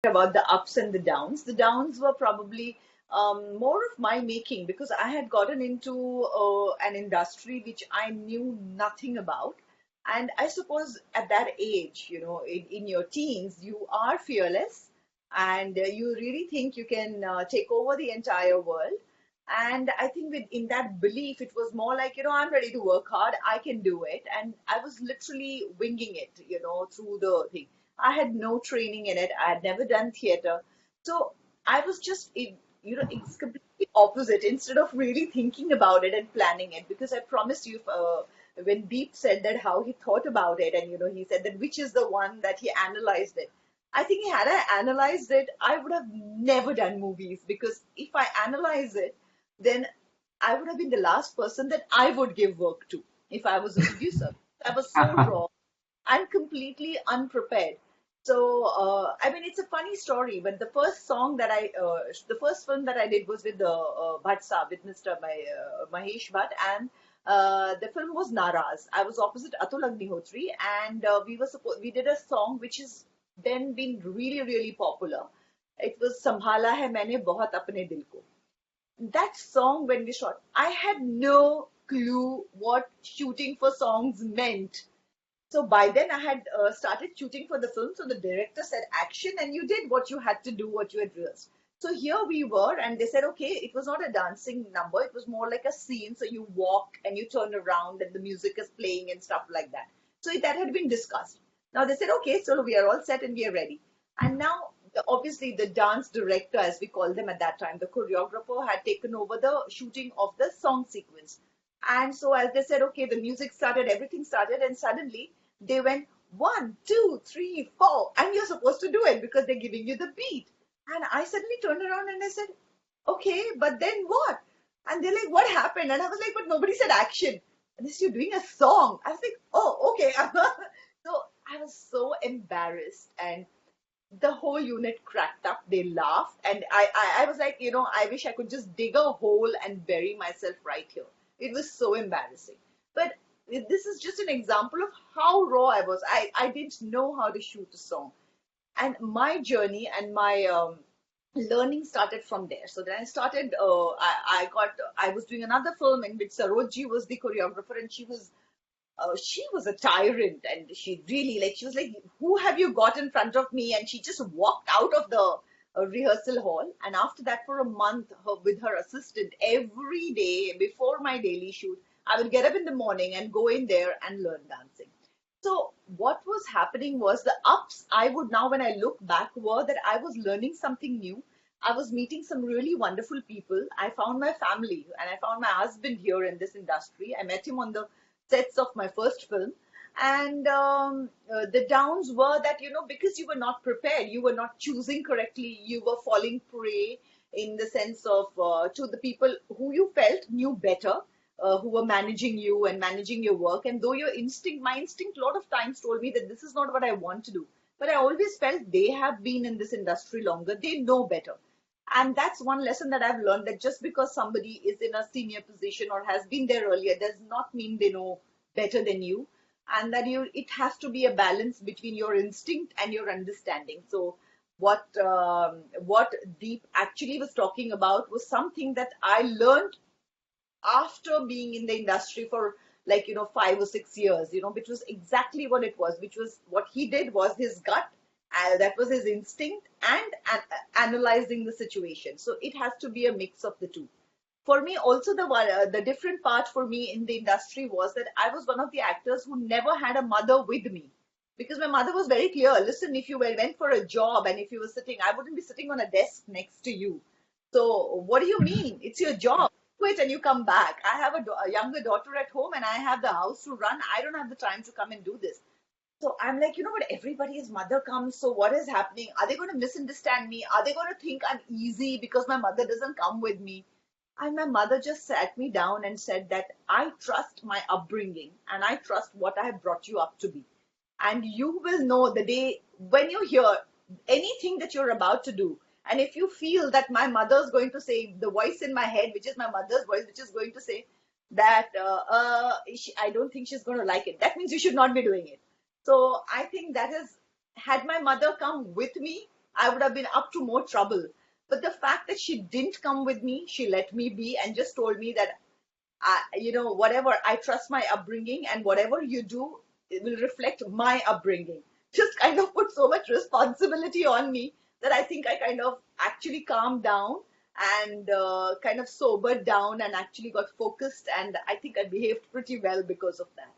about the ups and the downs. The downs were probably more of my making because I had gotten into an industry which I knew nothing about. And I suppose at that age, in your teens, you are fearless and you really think you can take over the entire world. And I think in that belief, it was more like, I'm ready to work hard. I can do it. And I was literally winging it, through the thing. I had no training in it. I had never done theater. So I was just, it's completely opposite instead of really thinking about it and planning it. Because I promised you, when Deep said that how he thought about it, and, he said that which is the one that he analyzed it. I think had I analyzed it, I would have never done movies because if I analyze it, then I would have been the last person that I would give work to if I was a producer. I was so raw and completely unprepared. So, I mean, it's a funny story, but the first film that I did was with the Bhatt Saab, with Mr. Mahesh Bhatt, and the film was Naraz. I was opposite Atul Agnihotri, and we did a song which has then been really, really popular. It was Sambhala Hai Maine Bahut Apne Dil Ko. That song, when we shot, I had no clue what shooting for songs meant. So by then I had started shooting for the film. So the director said action, and you did what you had to do, what you had rehearsed. So here we were, and they said, okay, it was not a dancing number. It was more like a scene. So you walk and you turn around, and the music is playing and stuff like that. So that had been discussed. Now they said, okay, so we are all set and we are ready. And now, obviously, the dance director, as we called them at that time, the choreographer, had taken over the shooting of the song sequence. And so, as they said, okay, the music started, everything started, and suddenly they went 1, 2, 3, 4, and you're supposed to do it because they're giving you the beat. And I suddenly turned around and I said, okay, but then what? And they're like, what happened? And I was like, but nobody said action. And this, you're doing a song. I was like, oh, okay. So I was so embarrassed, and the whole unit cracked up. They laughed, and I was like, I wish I could just dig a hole and bury myself right here. It was so embarrassing. But this is just an example of how raw I was. I didn't know how to shoot a song, and my journey and my learning started from there. So then I started. I was doing another film in which Sarojji was the choreographer, and she was a tyrant, and she really, like, she was like, who have you got in front of me? And she just walked out of the rehearsal hall. And after that, for a month, with her assistant, every day before my daily shoot, I would get up in the morning and go in there and learn dancing. So what was happening was the ups, I would now, when I look back, were that I was learning something new. I was meeting some really wonderful people. I found my family and I found my husband here in this industry. I met him on the sets of my first film. And the downs were that, because you were not prepared, you were not choosing correctly, you were falling prey in the sense of to the people who you felt knew better, who were managing you and managing your work. And though my instinct, a lot of times told me that this is not what I want to do. But I always felt they have been in this industry longer, they know better. And that's one lesson that I've learned, that just because somebody is in a senior position or has been there earlier does not mean they know better than you. And that it has to be a balance between your instinct and your understanding. So what Deep actually was talking about was something that I learned after being in the industry for, like, 5 or 6 years, which was exactly what it was, which was what he did was his gut, that was his instinct, and analyzing the situation. So it has to be a mix of the two. For me, also, the different part for me in the industry was that I was one of the actors who never had a mother with me, because my mother was very clear. Listen, if you went for a job and if you were sitting, I wouldn't be sitting on a desk next to you. So what do you mean? It's your job. Quit and you come back. I have a younger daughter at home and I have the house to run. I don't have the time to come and do this. So I'm like, but everybody's mother comes. So what is happening? Are they going to misunderstand me? Are they going to think I'm easy because my mother doesn't come with me? And my mother just sat me down and said that I trust my upbringing and I trust what I have brought you up to be. And you will know the day when you hear anything that you're about to do. And if you feel that my mother's going to say, the voice in my head, which is my mother's voice, which is going to say that I don't think she's going to like it, that means you should not be doing it. So I think that is, had my mother come with me, I would have been up to more trouble. But the fact that she didn't come with me, she let me be and just told me that, whatever, I trust my upbringing, and whatever you do, it will reflect my upbringing. Just kind of put so much responsibility on me that I think I kind of actually calmed down and kind of sobered down and actually got focused. And I think I behaved pretty well because of that.